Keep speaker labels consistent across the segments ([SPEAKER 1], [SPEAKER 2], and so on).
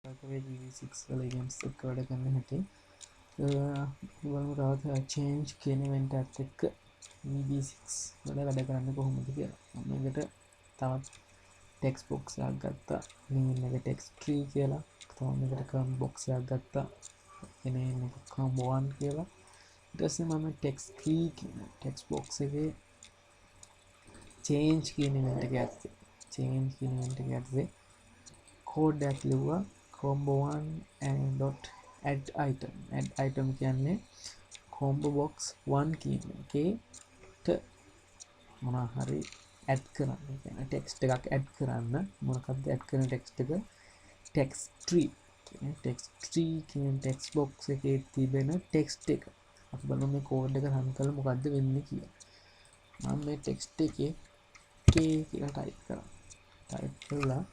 [SPEAKER 1] V6 වල games එක වැඩ කරන්න හැටි බලමු තවත් change කියන event එකත් එක්ක VB6 වල වැඩ කරන්න කොහොමද කියලා. මම මේකට තවත් text box එකක් ගත්තා. මේ එක text tree කියලා. තවත් මේකට combo box එකක් ගත්තා. එනේ මේක combo 1 කියලා. ඊට පස්සේ මම text tree කියන text box එකේ change කියන event එක ඇත්තේ. change කියන event එක ඇත්තේ code එකක් ලිව්වා combo 1 and dot add item කියන්නේ combo box 1 කියන එකේට මොනවා හරි add කරන්න කියන්නේ text එකක් add කරන්න මොකක්ද add කරන text එක text tree කියන text box එකේ තිබෙන text එක අපි බලමු මේ code එක run කරලා මොකද්ද වෙන්නේ කියලා මම මේ text එකේ k කියලා type කරා type කරලා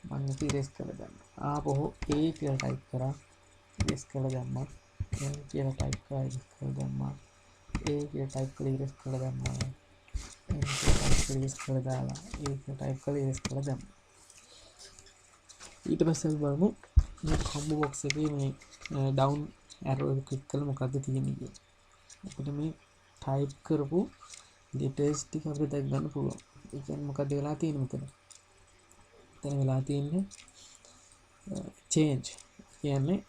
[SPEAKER 1] මම ඒක erase කරලා දානවා ආපහු a කියලා type කරා erase කරලා දැම්මා n කියලා type කරා erase කරලා දැම්මා a කියලා type කරලා erase කරලා දැම්මා n කියලා type කරලා erase කරලා දාලා a කියලා type කරලා erase කරලා දැම්මා ඊට පස්සේ අපි බලමු මේ combo box එකේ මේ down arrow එක click කරලා මොකද්ද තියෙන්නේ කියලා අපිට මේ type කරපු letters ටික අපිට දැක් ගන්න පුළුවන් ඒ කියන්නේ මොකද්ද වෙලා තියෙන්නේ මෙතන වෙලා තියන්නේ change කියන්නේ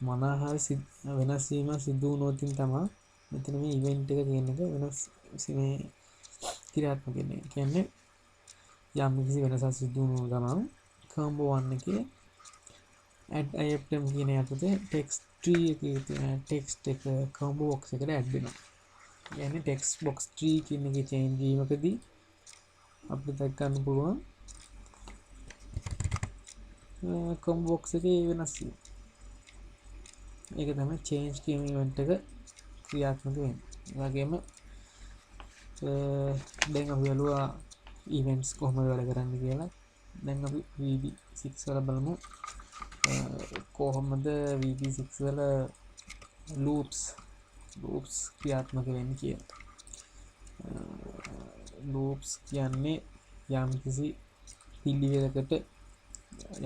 [SPEAKER 1] මොනහරි වෙනස් වීම සිදු වුණොතින් තමයි මෙතන මේ event එක කියන එක වෙනස් මේ ක්‍රියාත්මක වෙන්නේ. කියන්නේ යම් කිසි වෙනසක් සිදු වුණොත් ගමන් combo 1 එකේ add item කියන යටතේ text tree එකේ තියෙන text එක combo box එකට add වෙනවා. කියන්නේ text box tree කියන එකේ change වීමකදී අපිට දැක් ගන්න පුළුවන් combo box එකේ වෙනස් වීම. ඒක තමයි change කියන event එක ක්‍රියාත්මක වෙන්නේ. ඒ වගේම දැන් අපි බලුවා events කොහොමද වැඩ කරන්නේ කියලා. දැන් අපි VB6 වල බලමු කොහොමද VB6 වල loops ක්‍රියාත්මක වෙන්නේ කියලා. loops කියන්නේ යම්කිසි පිළිවෙලකට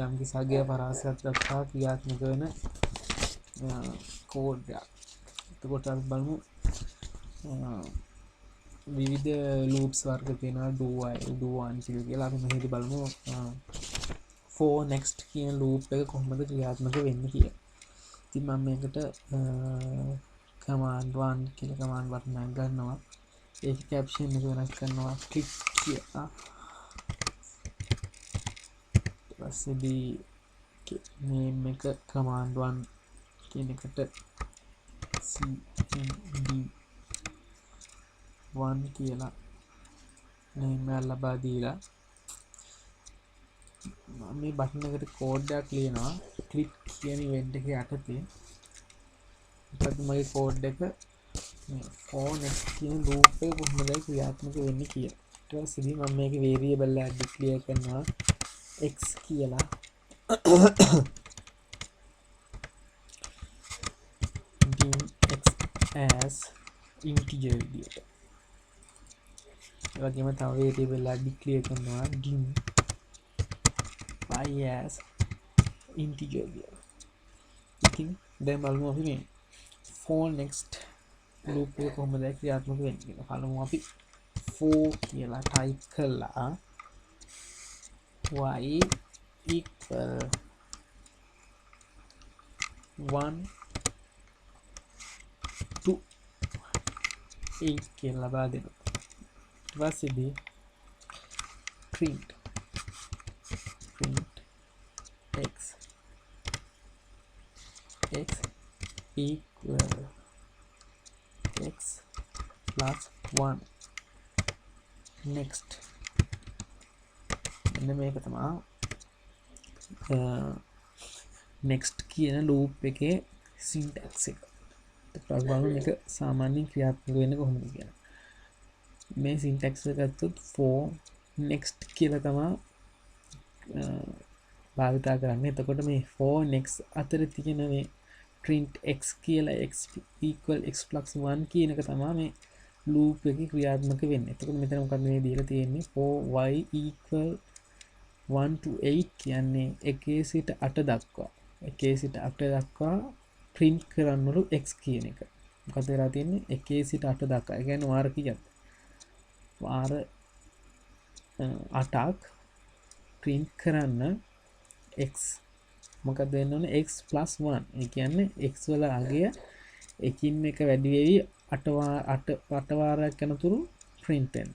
[SPEAKER 1] යම් කිසි අගය පරාසයක් දක්වා ක්‍රියාත්මක වෙන කෝඩ් එකක්. එතකොට අපි බලමු විවිධ loops වර්ග තියෙනවා do while do until කියලා. අපි මෙහෙදි බලමු for next කියන loop එක කොහොමද ක්‍රියාත්මක වෙන්නේ කියලා. ඉතින් මම මේකට command 1 කියලා command button එකක් ගන්නවා. ඒක caption එක වෙනස් කරනවා click කියලා. පස්සේදී name එක command 1 කියන එකට cmd 1 කියලා name එක ලබා දීලා මම මේ බටන් එකට කෝඩ් එකක් ලියනවා click කියන event එකේ යටතේ ඊට මගේ කෝඩ් එක මේ for next කියන loop එක කොහොමද ක්‍රියාත්මක වෙන්නේ කියලා. ඊට පස්සේ මම මේකේ variable එකක් declare කරනවා x කියලා dim x as integer විදියට. ඒ වගේම තව variable එකක් declare කරනවා dim y as integer විදියට. ඉතින් දැන් බලමු අපි මේ for next loop එක කොහොමද ක්‍රියාත්මක වෙන්නේ කියලා. බලමු අපි for කියලා type කළා y equal 1 to 8 කියලා ලබා දෙනවා. ඊට පස්සේදී print x equal x plus 1 next මෙන්න මේක තමයි next කියන loop එකේ syntax එක. ඒත් බලමු මේක සාමාන්‍යයෙන් ක්‍රියාත්මක වෙන්නේ කොහොමද කියලා. මේ syntax එක ගත්තොත් for next කියලා තමයි භාවිතා කරන්නේ. එතකොට මේ for next අතර තියෙන මේ print x කියලා x equal x plus 1 කියන එක තමයි මේ loop එකේ ක්‍රියාත්මක වෙන්නේ. එතකොට මෙතන මොකක්ද මේ දීලා තියෙන්නේ for y equal 1 to 8 කියන්නේ 1 සිට 8 දක්වා 1 සිට 8 දක්වා print කරන්නලු x කියන එක. මොකද වෙලා තියෙන්නේ 1 සිට 8 දක්වා. ඒ කියන්නේ වාර කීයක්ද? වාර 8ක් print කරන්න x මොකද වෙන්න ඕනේ x + 1. ඒ කියන්නේ x වල අගය එකින් එක වැඩි වෙවි 8 වාරයක් යනතුරු print වෙන.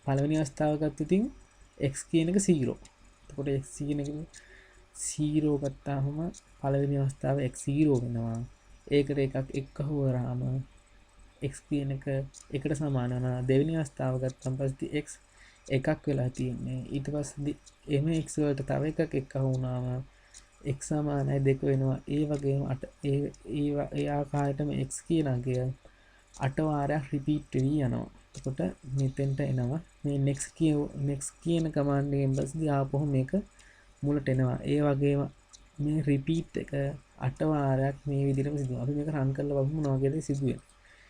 [SPEAKER 1] පළවෙනි අවස්ථාව ගත්තොත් ඉතින් x කියන එක 0. එතකොට x කියන එක 0 ගත්තාම පළවෙනි අවස්ථාව x 0 වෙනවා. ඒකට එකක් එක්කහුව වරාම x කියන එක එකට සමාන වෙනවා. දෙවෙනි අවස්ථාව ගත්තම පස්සේ x එකක් වෙලා තියෙන්නේ. ඊට පස්සේ එම x වලට තව එකක් එක්කහුව වුණාම x සමානයි 2 වෙනවා. ඒ වගේම ඒ ආකාරයටම x කියන අගය 8 වාරයක් රිපීට් වෙවි යනවා. එතකොට මෙතෙන්ට එනවා මේ next කියන කමාන්ඩ් එකෙන් පස්සේ ආපහු මේක මුලට එනවා. ඒ වගේම මේ රිපීට් එක 8 වාරයක් මේ විදිහටම සිදුවෙනවා. අපි මේක රන් කරලා බලමු මොනවා වගේද සිදුවෙන්නේ.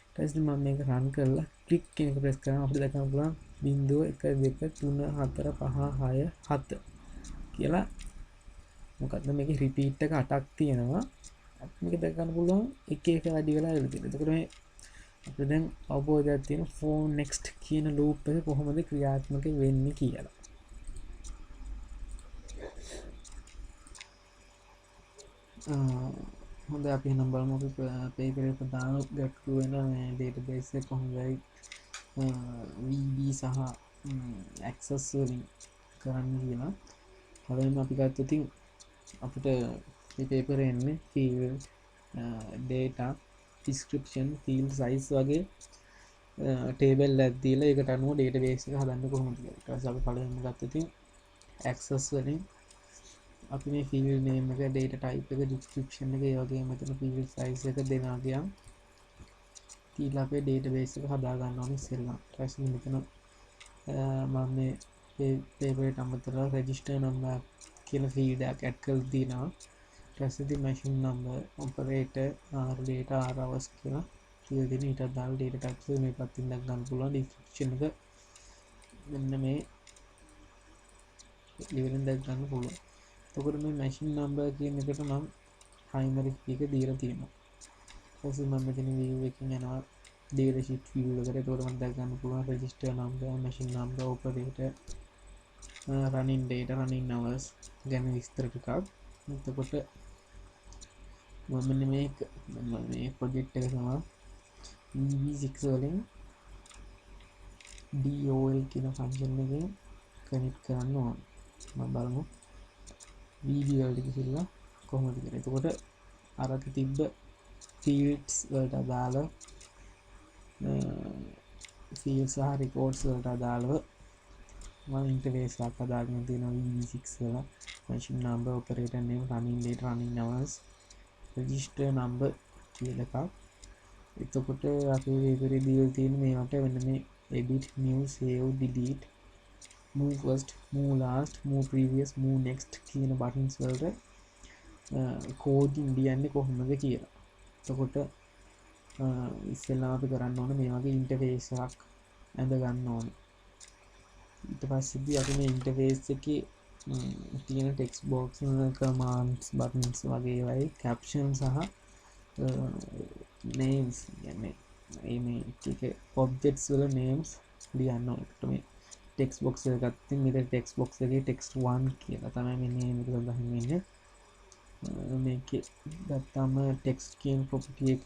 [SPEAKER 1] ඊට පස්සේ මම මේක රන් කරලා ක්ලික් කියන එක ප්‍රෙස් කරාම අපිට දැක්කම පුළුවන් 0 1 2 3 4 5 6 7 කියලා මොකද්ද මේකේ රිපීට් එක 8ක් තියෙනවා. මේක දැක ගන්න පුළුවන් එක එක වැඩි වෙලා ඉවර තියෙනවා. එතකොට මේ අපිට දැන් අවබෝධයක් තියෙන for next කියන loop එක කොහොමද ක්‍රියාත්මක වෙන්නේ කියලා. හොඳයි අපි එහෙනම් බලමු අපි paper එක ප්‍රධාන ගැටලුව වෙන මේ database එක කොහොමදයි VB සහ access වලින් කරන්න කියලා. පළවෙනිම අපි ගත්තොත් ඉතින් අපිට මේ paper එන්නේ field data description field size වගේ table එකක් දීලා ඒකට අනුව database එක හදන්න කොහොමද කියලා. ඊට පස්සේ අපි පළවෙනිම ගත්තොත් ඉතින් access වලින් අපි මේ field name එක data type එක description එක ඒ වගේම මෙතන field size එක දෙනවා කියන් තියලා අපේ database එක හදා ගන්න ඕනේ ඉස්සෙල්ලා. ඊට පස්සේ මෙතන මම මේ paper එකට අමතරව register number කියලා field එකක් add කරලා දිනවා. ඊට පස්සේ ඉතින් machine number operator r data r hours කියලා කියලා දෙන ඊට අදාළ data types එක මේ පැත්තෙන් දැක් ගන්න පුළුවන්. description එක මෙන්න මේ level දැක් ගන්න පුළුවන්. එතකොට මේ machine number කියන එකට මම primary key එක දීලා තියෙනවා. ඊට පස්සේ මම මෙතන view එකකින් යනවා data sheet view එකට. එතකොට මම දැක් ගන්න පුළුවන් register number, machine number, operator, running data, running hours ගැන විස්තර ටිකක්. එතකොට මම මේ project එක තමයි VB6 වලින් DOL කියන function එකෙන් connect කරන්න ඕන. මම බලමු VB වලට ගිහිල්ලා කොහොමද කියලා. එතකොට අරක තිබ්බ fields වලට අදාළව fields සහ records වලට අදාළව මම interface එකක් හදාගෙන තියෙනවා VB6 වල. machine number, operator name, running date, running hours, register number කියලා එකක්. එතකොට අපි paper දීලා තියෙන මේවට වෙන මේ edit, new, save, delete, move first, move last, move previous, move next කියන buttons වලට coding ලියන්නේ කොහොමද කියලා. එතකොට ඉස්සෙල්ලා අපි කරන්න ඕන මේ වගේ interface එකක් ඇඳ ගන්න ඕනේ. ඊට පස්සේදී අපි මේ interface එකේ තියෙන text box commands buttons වගේ ඒවායි caption සහ names කියන්නේ මේ ටික objects වල names ලියන්න ඕනේ. ඒකට මේ text box එක ගත්තොත් මේ text box එකේ text 1 කියලා තමයි මේ name එක සඳහන් වෙන්නේ. මේකේ ගත්තාම text කියන property එක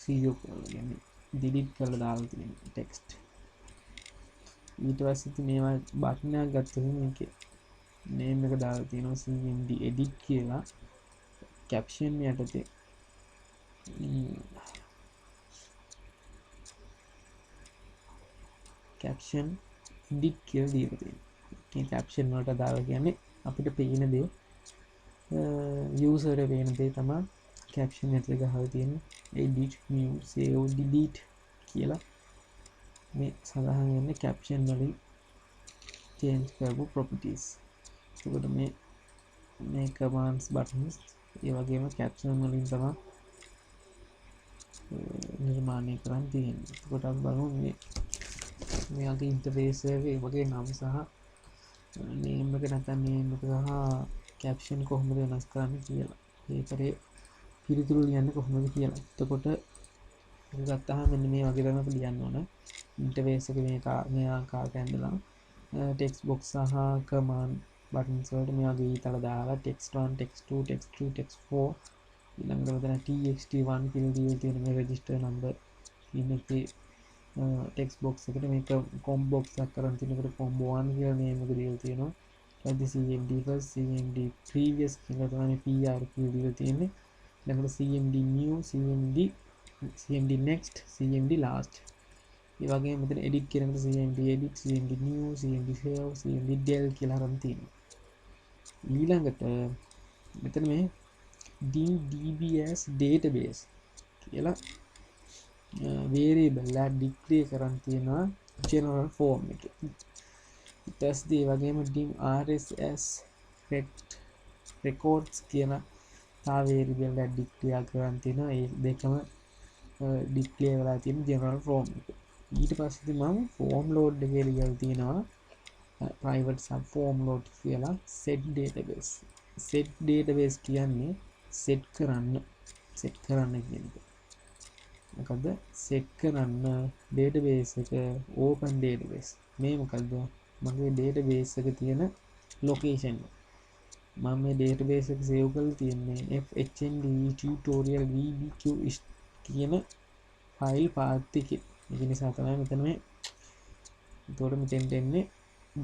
[SPEAKER 1] zero කරලා කියන්නේ delete කරලා දාලා තියෙන text. ඊට පස්සේ ඉතින් මේවා බටන් එකක් ගත්තොත් මේකේ name එක දාලා තියෙනවා cmd edit කියලා caption යටතේ caption edit කියලා දීලා තියෙනවා. මේ caption වලට දාලා කියන්නේ අපිට පේන දේ user පේන දේ තමයි caption එකට ගහලා තියෙන්නේ. edit, new, save, delete කියලා මේ සඳහන් වෙන්නේ caption වලින් change කරපු properties. එතකොට මේ commands buttons ඒ වගේම caption වලින් තමයි නිර්මාණය කරන්න තියෙන්නේ. එතකොට අපි බලමු මේ වගේ interface එකේ වගේ නම් සහ නේම් එක නැත්නම් නේම් එක සහ කැප්ෂන් කොහොමද වෙනස් කරන්න කියලා. ඒකේ පිළිතුරු ලියන්න කොහොමද කියලා. එතකොට ගත්තාම මෙන්න මේ වගේ තමයි අපි ලියන්න ඕන. ඉන්ටර්ෆේස් එක මේ ආකාරයට ඇඳලා ටෙක්ස්ට් බොක්ස් සහ කමාන්ඩ් බටන්ස් වලට මේ වගේ ඊතල දාලා text1 text2 text3 text4 ඊළඟට මෙතන txt1 කියලා දීලා තියෙන මේ රෙජිස්ටර් නම්බර් කියන එකේ ටෙක්ස්ට් බොක්ස් එකට මේක කොම්බ් බොක්ස් එකක් කරන් තිනකොට combo 1 කියලා නේම් එක දීලා තියෙනවා. ඊට cmd first cmd previous කියලා තමයි pr කියලා දීලා තියෙන්නේ. ඊළඟට cmd new cmd next cmd last. ඒ වගේම මෙතන edit කියනකොට cmd edit cmd new cmd save cmd del කියලා අරන් තියෙනවා. ඊළඟට මෙතන මේ dbs database කියලා variable එක declare කරන් තියෙනවා general form එකේ. ඊට පස්සේ ඒ වගේම dim rss records කියන තා variable එක declare කරන් තියෙනවා. ඒ දෙකම declare වෙලා තියෙන general form එක. ඊට පස්සේ මම form load එකේ ලියලා තියෙනවා private sub form load කියලා set database කියන්නේ set කරන්න කියන එක. මොකද set කරන්න database එක open database. මේ මොකද්ද? මගේ database එක තියෙන location. මම මේ database එක save කරලා තියෙන්නේ fhnd tutorial vbq කියන file path එකේ. ඒක නිසා තමයි මෙතන මේ එතකොට මෙතෙන්ට එන්නේ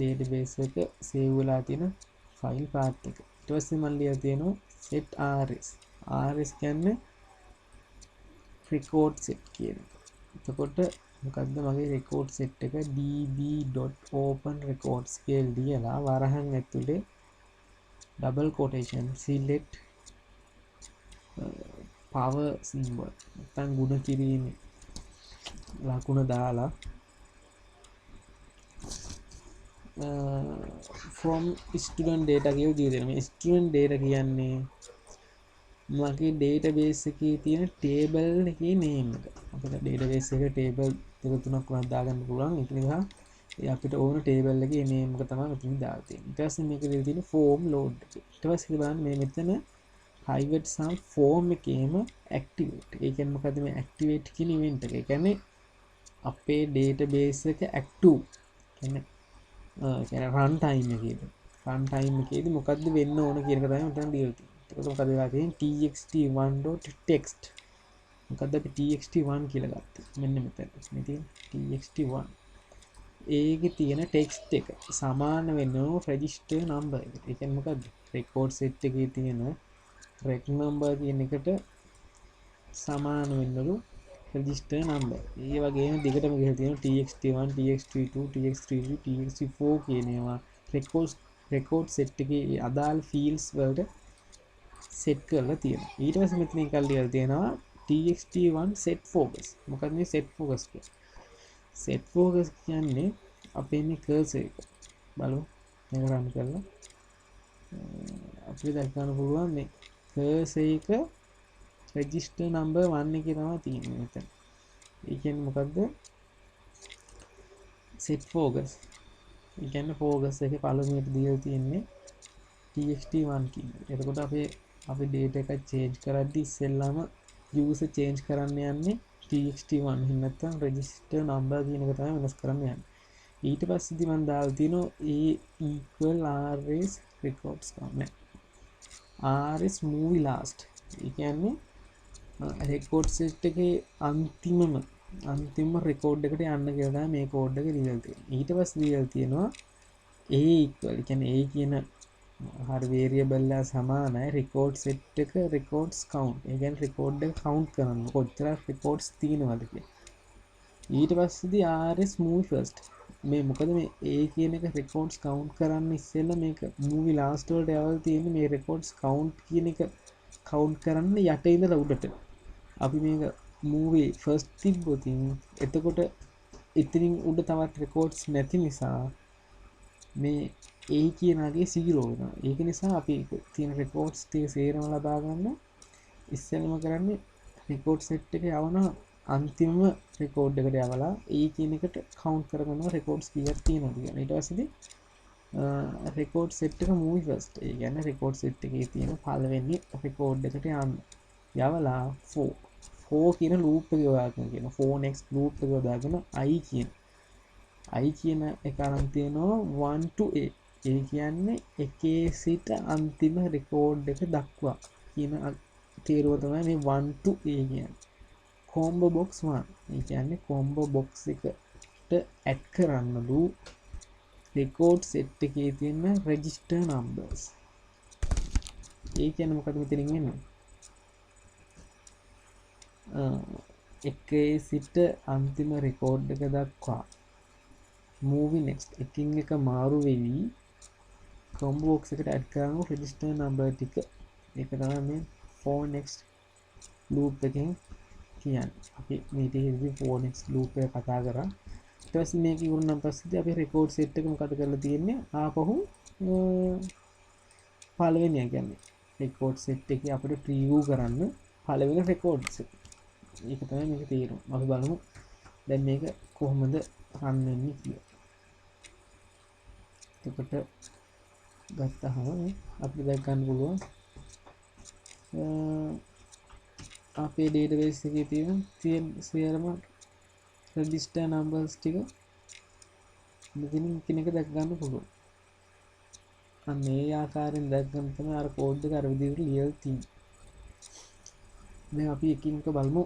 [SPEAKER 1] database එක save වෙලා තියෙන file path එක. ඊට පස්සේ මම ලියලා තියෙනවා set rs කියන්නේ record set කියන එක. එතකොට මොකද්ද මගේ record set එක db.open records කියලා ලියලා වරහන් ඇතුලේ double quotation select power symbol නැත්නම් ගුණ කිරීමේ ලකුණ දාලා from student data කියලා දීලා දෙනවා. මේ student data කියන්නේ මගේ database එකේ තියෙන table එකේ name එක. අපිට database එකේ table දෙක තුනක් වුණා දාගන්න පුළුවන්. ඒක නිසා අපිට ඕන table එකේ name එක තමයි මෙතන දාලා තියෙන්නේ. ඊට පස්සේ මේක දෙලා තියෙන form load එක. ඊට පස්සේ බලන්න මේ මෙතන private sum form එකේම activate. ඒ කියන්නේ මොකද්ද මේ activate කියන event එක. ඒ කියන්නේ අපේ database එක active. කියන්නේ run time එකේදී මොකද්ද වෙන්න ඕන කියන එක තමයි මෙතන දීලා තියෙන්නේ. එතකොට මොකද වෙලා තියෙන්නේ txt1.text. මොකද්ද අපි txt1 කියලා ගත්තේ. මෙන්න මෙතන. මේ තියෙන txt1. ඒකේ තියෙන text එක සමාන වෙනවා register number එකට. ඒ කියන්නේ මොකද්ද? record set එකේ තියෙන rec number කියන එකට සමාන වෙන්නලු register number. ඒ වගේම දිගටම ගිහලා තියෙනවා txt1 txt2 txt3 txt4 කියන ඒවා record set එකේ අදාළ fields වලට set කරලා තියෙනවා. ඊට පස්සේ මෙතන එකක් ලියලා තියෙනවා txt1 set focus. මොකක්ද මේ set focus කියන්නේ? set focus කියන්නේ අපේ මේ cursor එක බලමු මේක run කරලා අපිට දැක ගන්න පුළුවන් මේ cursor එක register number 1 එකේ තමයි තියෙන්නේ මෙතන. ඒ කියන්නේ මොකද්ද? set focus. ඒ කියන්නේ focus එකේ පළමුවට දීලා තියෙන්නේ txt1 කියන්නේ. එතකොට අපි data එක change කරද්දි ඉස්සෙල්ලාම user change කරන්න යන්නේ txt1 හින් නැත්නම් register number කියන එක තමයි වෙනස් කරන්න යන්නේ. ඊට පස්සේදී මම දාලා තියෙනවා a equal rs records count. rs movie last. ඒ කියන්නේ record set එකේ අන්තිම record එකට යන්න කියලා තමයි මේ code එක දීලා තියෙන්නේ. ඊට පස්සේ දීලා තියෙනවා a equal. ඒ කියන්නේ a කියන හරි variable එක සමානයි record set එක records count. ඒ කියන්නේ record එක count කරන්න කොච්චර records තියෙනවද කියලා. ඊට පස්සේදී rs movie first. මේ මොකද මේ a කියන එක records count කරන්න ඉස්සෙල්ලා මේක movie last වලට යවලා තියෙන්නේ මේ records count කියන එක count කරන්න යට ඉඳලා උඩට. අපි මේක movie first තිබ්බොත් එතකොට ඉතින් උඩ තවත් records නැති නිසා මේ a කියනගේ 0 වෙනවා. ඒක නිසා අපි තියෙන records ටික සේරම ලබා ගන්න ඉස්සෙල්ලාම කරන්නේ record set එක යවන අන්තිම record එකට යවලා a කියන එකට count කරගන්නවා records කීයක් තියෙනවද කියලා. ඊට පස්සේදී රෙකෝඩ් සෙට් එක මූවි ෆස්ට්. ඒ කියන්නේ රෙකෝඩ් සෙට් එකේ තියෙන පළවෙනි රෙකෝඩ් එකට යන්න. යවලා 4 කියන ලූප් එක යොදාගෙන කියන 4 next ලූප් එක යොදාගෙන I කියන එක අරන් තියෙනවා 1 to 8. ඒ කියන්නේ එකේ සිට අන්තිම රෙකෝඩ් එක දක්වා කියන තේරුව තමයි මේ 1 to 8 කියන්නේ. කොම්බෝ බොක්ස් 1. ඒ කියන්නේ කොම්බෝ බොක්ස් එකට ඇඩ් කරන්නලු රෙකෝඩ් සෙට් එකේ තියෙන රෙජිස්ටර් නම්බර්ස්. ඒ කියන්නේ මොකද මෙතනින් වෙන්නේ? එකේ සිට අන්තිම රෙකෝඩ් එක දක්වා movie next එකින් එක මාරු වෙවි කොම්බෝ බොක්ස් එකට ඇඩ් කරන රෙජිස්ටර් නම්බර් ටික. ඒක තමයි මේ 4 next loop එකෙන් කියන්නේ. අපි මේ ඉතින් 4 next loop එක කතා කරා. ඊට පස්සේ මේක ඉවරනම් පස්සේ අපි රෙකෝඩ් සෙට් එක මොකද කරලා තියෙන්නේ? ආපහු පළවෙනි කියන්නේ රෙකෝඩ් සෙට් එකේ අපිට ප්‍රීවියු කරන්න පළවෙනි රෙකෝඩ්ස්. ඒක තමයි මේක තේරුම. අපි බලමු දැන් මේක කොහොමද රන් වෙන්නේ කියලා. එතකොට ගත්තහම අපිට දැක් ගන්න පුළුවන් අපේ ඩේටාබේස් එකේ තියෙන සියලුම රෙජිස්ටර් නම්බර්ස් ටික මෙතනින් කෙනෙක් දැක් ගන්න පුළුවන්. අන්න ඒ ආකාරයෙන් දැක් ගන්න තමයි අර කෝඩ් එක අර විදිහට ලියලා තියෙන්නේ. දැන් අපි එකින් එක බලමු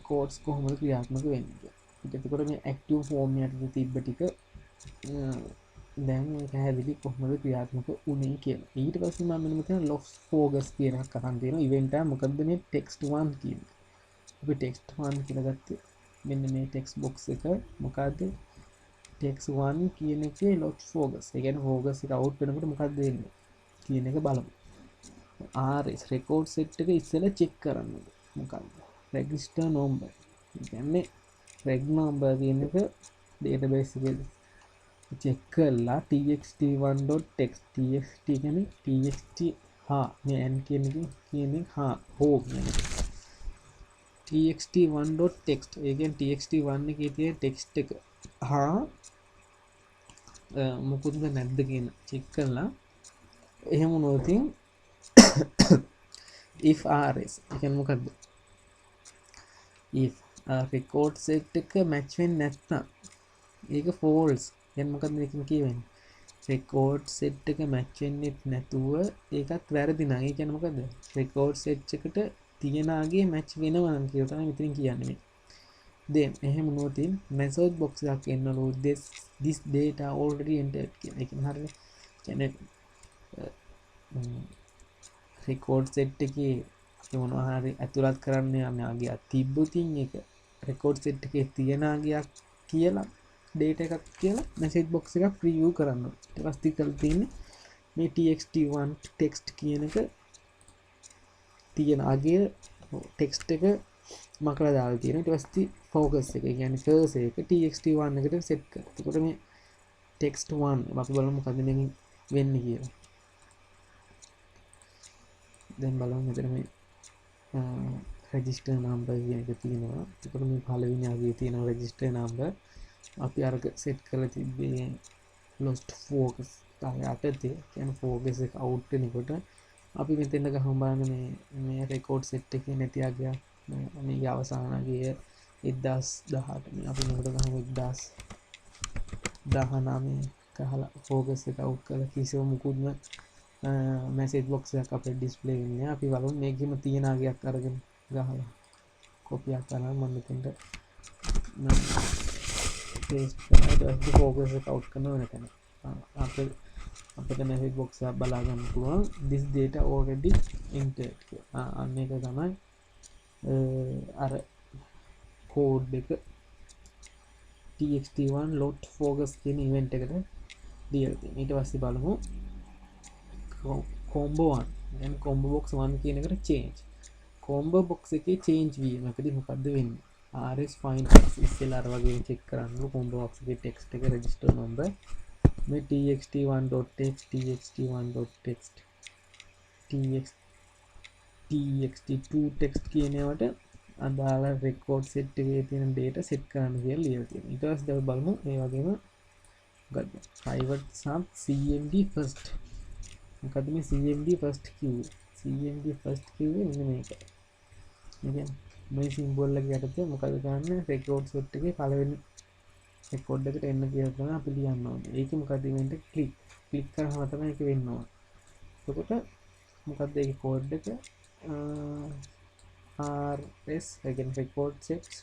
[SPEAKER 1] කෝඩ්ස් කොහොමද ක්‍රියාත්මක වෙන්නේ කියලා. එතකොට මේ ඇක්ටිව් ෆෝම් එකේ තිබ්බ ටික දැන් පැහැදිලි කොහොමද ක්‍රියාත්මක වුනේ කියලා. ඊට පස්සේ මම මෙතන ලොස් ෆෝකස් කියන එකක් අරන් තියෙනවා. ඉවෙන්ට් එක මොකද්ද මේ ටෙක්ස්ට් 1 කියන්නේ. අපි ටෙක්ස්ට් 1 කියලා ගත්තේ මෙන්න මේ ටෙක්ස්ට් බොක්ස් එක මොකද්ද? ටෙක්ස්ට් 1 කියන එකේ ලොස් ෆෝකස්. ඒ කියන්නේ ෆෝකස් එක අවුට් වෙනකොට මොකද්ද වෙන්නේ කියන එක බලමු. RS රෙකෝඩ් සෙට් එක ඉස්සෙල්ලා චෙක් කරන්න. මොකද්ද? Register number. ඒ කියන්නේ රෙග් නම්බර් කියන එක ඩේටාබේස් එකේ චෙක් කරලා txt1.txt txt කියන්නේ txt හා මේ n කියන හා හෝ txt1.txt ඒ කියන්නේ txt1 එකේ තියෙන ටෙක්ස්ට් එක හා මොකුත්ද නැද්ද කියන චෙක් කරලා එහෙම වුණොත් if rs ඒ කියන්නේ මොකද්ද? if record set එක match වෙන්නේ නැත්නම් ඒක false. දැන් මොකද මේකෙන් කියවෙන්නේ? රෙකෝඩ් සෙට් එක මැච් වෙන්නේ නැතුව ඒකත් වැරදි නම් ඒ කියන්නේ මොකද? රෙකෝඩ් සෙට් එකට තියෙනාගේ මැච් වෙනවා නම් කියලා තමයි මෙතන කියන්නේ මේ. then එහෙම නොතින් message box එකක් එන්නලු this data already entered කියන එක හරියට. කියන්නේ රෙකෝඩ් සෙට් එකේ අපි මොනවා හරි ඇතුළත් කරන්න යන්නේ තිබ්බොතින් ඒක රෙකෝඩ් සෙට් එකේ තියෙනාගයක් කියලා data එකක් කියලා message box එකක් preview කරන්න. ඊට පස්සේ කරලා තියෙන්නේ මේ txt1 text කියන එක තියෙන අගේ text එක මකලා දාලා තියෙනවා. ඊට පස්සේ focus එක කියන්නේ cursor එක txt1 එකට set කරලා. එතකොට මේ text1 අපි බලමු මොකද මේකෙන් වෙන්නේ කියලා. දැන් බලමු මෙතන මේ register number කියන එක තියෙනවා. එතකොට මේ පළවෙනි අගේ තියෙන register number අපි අරක සෙට් කරලා තිබ්බේ lost focus යටතේ කියන්නේ focus එක out වෙනකොට අපි මෙතෙන් ගහමු බලන්න මේ record set එකේ නැති අගයක් මේ අවසාන අගය 1018 මේ අපි මෙකට ගහමු 1019 ගහලා focus එක out කරලා කිසිම මුකුත්ම message box එකක් අපේ display වෙන්නේ නැහැ. අපි බලමු මේකෙම තියෙන අගයක් අරගෙන ගහලා copy එකක් කරලා මම මෙතෙන්ට focus එක out කරනවා නැතන අපිට message box එක බලා ගන්න පුළුවන් this data already entered කියලා. අන්න ඒක තමයි අර code එක txt1 lot focus කියන event එකට දීලා තියෙනවා. ඊට පස්සේ බලමු combo 1 then combo box 1 කියන එකට change. combo box එකේ change වීමකදී මොකද්ද වෙන්නේ? rs find ඉස්සෙල්ලා අර වගේ චෙක් කරන්න combo box එකේ text එක register number මේ txt1.text txt1.text txt2 text කියන ඒවාට අදාළ record set එකේ තියෙන data set කරන්න කියලා ලියලා තියෙනවා. ඊට පස්සේ අපි බලමු මේ වගේම මොකද්ද private sub cmd first මොකද්ද මේ cmd first කිව්වේ cmd first කිව්වේ මෙන්න මේක මේ සිම්බෝල් එක යටතේ මොකද ගන්න රෙකෝඩ් සෙට් එකේ පළවෙනි රෙකෝඩ් එකට එන්න කියලා තමයි අපි ලියන්න ඕනේ. ඒකේ මොකද ඉවෙන්ට් එක ක්ලික් කරාම තමයි ඒක වෙන්න ඕනේ. එතකොට මොකද්ද ඒකේ කෝඩ් එක rs ඒ කියන්නේ රෙකෝඩ් සෙට්ස්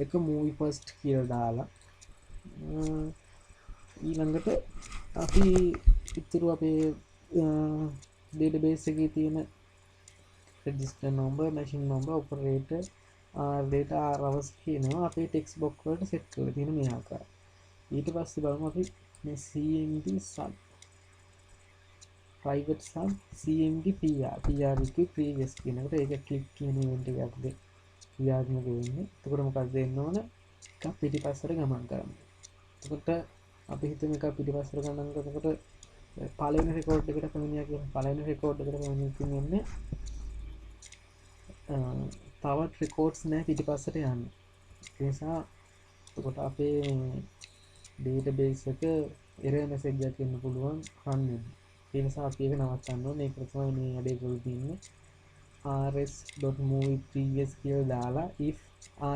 [SPEAKER 1] එක මූවි ෆස්ට් කියලා දාලා ඊළඟට අපි ඉතුරු අපේ ඩේටාබේස් එකේ තියෙන register number machine number operator data hours කියනවා අපේ ටෙක්ස්ට් බොක්ස් වලට සෙට් කරලා තියෙන මේ ආකාරය. ඊට පස්සේ බලමු අපි මේ cmd sub private sub cmd pr එක previous කියන එකට ඒක click කියන event එක අපිට ක්‍රියාත්මක වෙන්නේ. එතකොට මොකක්ද වෙන්න ඕන? එකක් පිටිපස්සට ගමන් කරන්න. එතකොට අපි හිතමු එකක් පිටිපස්සට ගමන් කරනකොට පළවෙනි රෙකෝඩ් එකට පැමිණියා කියලා. පළවෙනි රෙකෝඩ් එකට පැමිණෙන්නේ තවත් රෙකෝඩ්ස් නෑ පිටිපස්සට යන්න. ඒ නිසා එතකොට අපේ ඩේටාබේස් එක error message එකක් එන්න පුළුවන් run වෙන්න. ඒ නිසා අපි ඒක නවත්තන්න ඕනේ. ඒක තමයි මේ වැඩේ කරලා තියෙන්නේ. rs.movie_previous කියලා දාලා if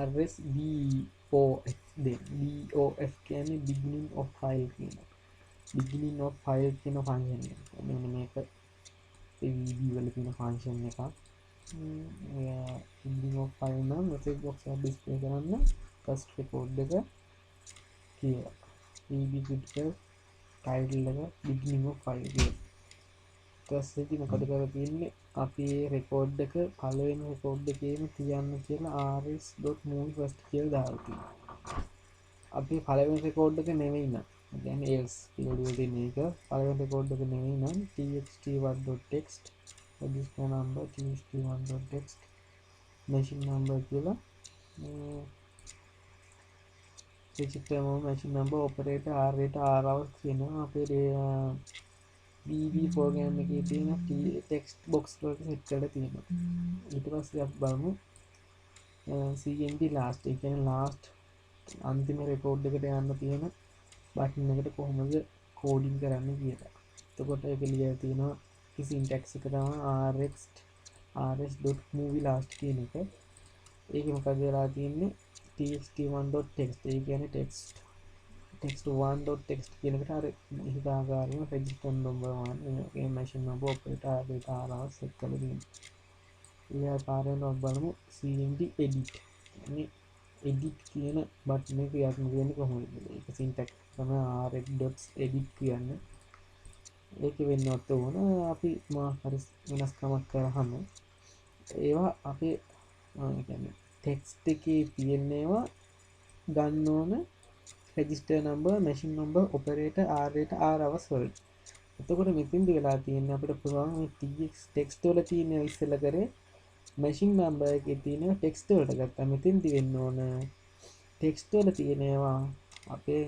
[SPEAKER 1] rs bof then bof කියන්නේ beginning of file කියනවා. beginning of file කියන ෆන්ක්ෂන් එක. මෙන්න මේක ඒ වීඩියෝ වල තියෙන ෆන්ක්ෂන් එකක්. beginning of file නම් message box එක display කරන්න first record එක කියලා. eb critical title එක beginning of file කියලා. ඊට මොකද කරලා තියෙන්නේ අපි රෙකෝඩ් එක පළවෙනි රෙකෝඩ් එකේම තියන්න කියලා rs.movie first කියලා දාලා තියෙනවා. අපි පළවෙනි රෙකෝඩ් එක නෙවෙයි නම් කියන්නේ else කියලා දෙන එක පළවෙනි රෙකෝඩ් එක නෙවෙයි නම් txt1.txt register number txt1.txt machine number කියලා register machine number operator r data r hours කියනවා අපේ VB program එකේ තියෙන text box වලට set කරලා තියෙනවා. ඊට පස්සේ අපි බලමු cmd last ඒ කියන්නේ last අන්තිම record එකට යන්න තියෙන button එකට කොහොමද coding කරන්නේ කියලා. එතකොට ඒක ලියලා තියෙනවා syntax එක තමයි rs.movie last කියන එක. ඒකේ මොකද වෙලා තියෙන්නේ txt1.txt ඒ කියන්නේ text1.txt කියන එකට අර හිතාගාරින register number 1 ඒ machine number operator data hours set කරලා තියෙනවා. ඊළඟ පාරෙන් අපි බලමු cmd edit. මේ edit කියන බටන් එක ක්‍රියාත්මක වෙන්නේ කොහොමද? ඒක syntax තමයි rs.edit කියන්නේ. ඒක වෙන්නත් ඕන අපි හරි වෙනස්කමක් කරාම ඒවා අපේ කියන්නේ ටෙක්ස්ට් එකේ තියෙන ඒවා ගන්න ඕන register number machine number operator r data r hours වලට. එතකොට මෙතෙන්දි වෙලා තියෙන්නේ අපිට පුළුවන් මේ text වල තියෙන ඉස්සෙල්ලා කරේ machine number එකේ තියෙන text වලට ගත්තා. මෙතෙන්දි වෙන්න ඕන text වල තියෙන ඒවා අපේ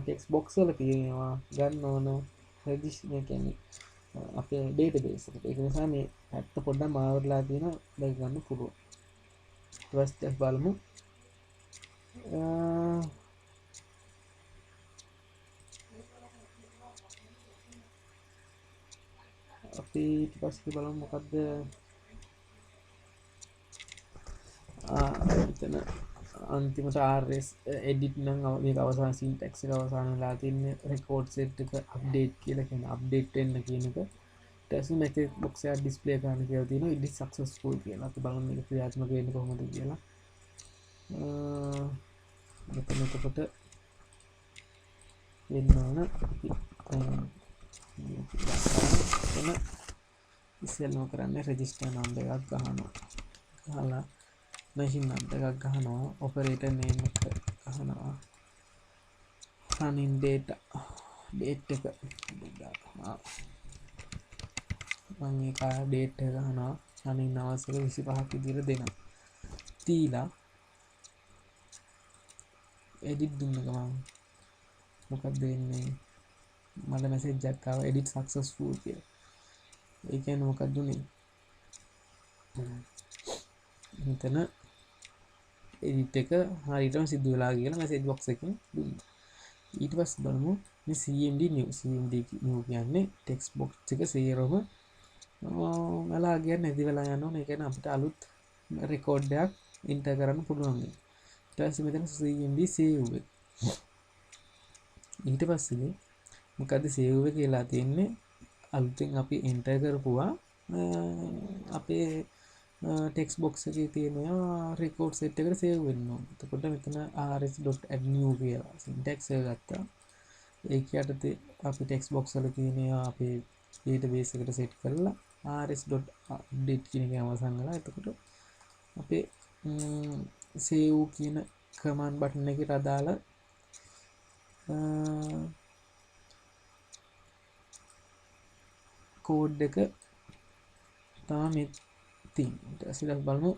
[SPEAKER 1] text box වල තියෙන ඒවා ගන්න ඕන register කියන්නේ අපේ database එකට. ඒක නිසා මේ පැත්ත පොඩ්ඩක් මාවරලා තියෙනවා දැන් ගන්න පුළුවන්. ඊට පස්සේ බලමු අපි ඊට පස්සේ බලමු මොකද්ද එතන අන්තිමට rs edit නම් මේක අවසාන syntax එක අවසාන වෙලා තින්නේ record set එක update කියලා කියන update වෙන්න කියන එක. ඊට පස්සේ message box එක display කරන්න කියලා තියෙනවා edit successful කියලා. අපි බලමු මේක ක්‍රියාත්මක වෙන්නේ කොහොමද කියලා. මෙතන එතකොට වෙන්න ඕන අපි එතන ඉස්සෙල්ලාම කරන්නේ register number එකක් ගහනවා. ගහලා machine number එකක් ගහනවා. operator name එක ගහනවා. running data date එක ගන්නවා. මම ඒක date එක ගහනවා. running hours එක 25ක් විදිහට දෙනවා. දීලා edit දුන්න ගමන් මොකක්ද වෙන්නේ? මට message එකක් ආවා edit successful කියලා. ඒ කියන්නේ මොකක්ද උනේ? මෙතන edit එක හරියටම සිදු වෙලා කියලා message box එකෙන් දුන්නා. ඊට පස්සේ බලමු මේ cmd new කියන්නේ ටෙක්ස්ට් බොක්ස් එක සේරම මලා කියන්නේ නැති වෙලා යනවා. ඒ කියන්නේ අපිට අලුත් රෙකෝඩ් එකක් එන්ටර් කරන්න පුළුවන්. ඊට පස්සේ මෙතන cmd save එක. ඊට පස්සේ මොකද save එක කියලා තියෙන්නේ අලුතෙන් අපි එන්ටර් කරපුවා අපේ ටෙක්ස්ට් බොක්ස් එකේ තියෙනවා රෙකෝඩ් සෙට් එකට සේව් වෙන්න ඕන. එතකොට මෙතන rs.add new කියලා සින්ටැක්ස් එක ගත්තා. ඒක යටතේ අපි ටෙක්ස්ට් බොක්ස් වල තියෙනවා අපේ database එකට සෙට් කරලා rs.update කියන එක අවසන් කරලා එතකොට අපේ save කියන command button එකට අදාළ කෝඩ් එක තමයි තියෙන්නේ. ඊට පස්සේ බලමු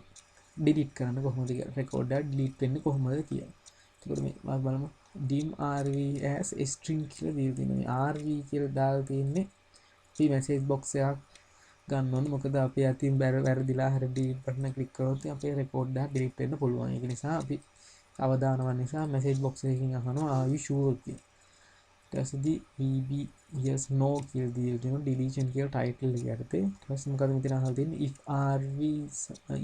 [SPEAKER 1] delete කරන්න කොහොමද කියලා. record එක delete වෙන්නේ කොහොමද කියලා. එතකොට මේ බලමු dim rv as string කියලා දීලා තියෙනවා. මේ rv කියලා දාලා තියෙන්නේ අපි message box එකක් ගන්න ඕනේ. මොකද අපි අතින් වැරදිලා හරි delete button එක click කරොත් අපේ record එක delete වෙන්න පුළුවන්. ඒක නිසා අපි අවදානම නිසා message box එකකින් අහනවා are you sure කියලා. ඊට පස්සේ vb yes no කියලා දීලා තියෙනවා deletion කියලා title එක යටතේ. ඊට පස්සේ මොකද මෙතන අහලා තියෙන්නේ if rv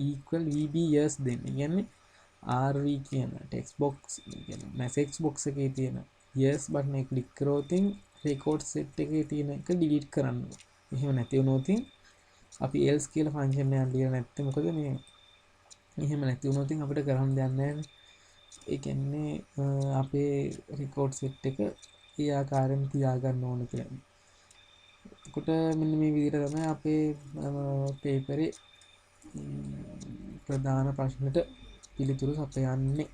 [SPEAKER 1] equal vb yes then. කියන්නේ rv කියන text box කියන්නේ message box එකේ තියෙන yes button එක click කරොත් record set එකේ තියෙන එක delete කරන්න. එහෙම නැති වුණොත් අපි else කියලා function එකක් ලියලා නැත්නම් මොකද මේ එහෙම නැති වුණොත් අපිට කරන්න දෙයක් නැහැ. ඒ කියන්නේ අපේ record set එක ඒ ආකාරයෙන් තියාගන්න ඕන කියලා. එතකොට මෙන්න මේ විදිහට තමයි අපේ පේපරේ ප්‍රධාන ප්‍රශ්නෙට පිළිතුරු සපයන්නේ.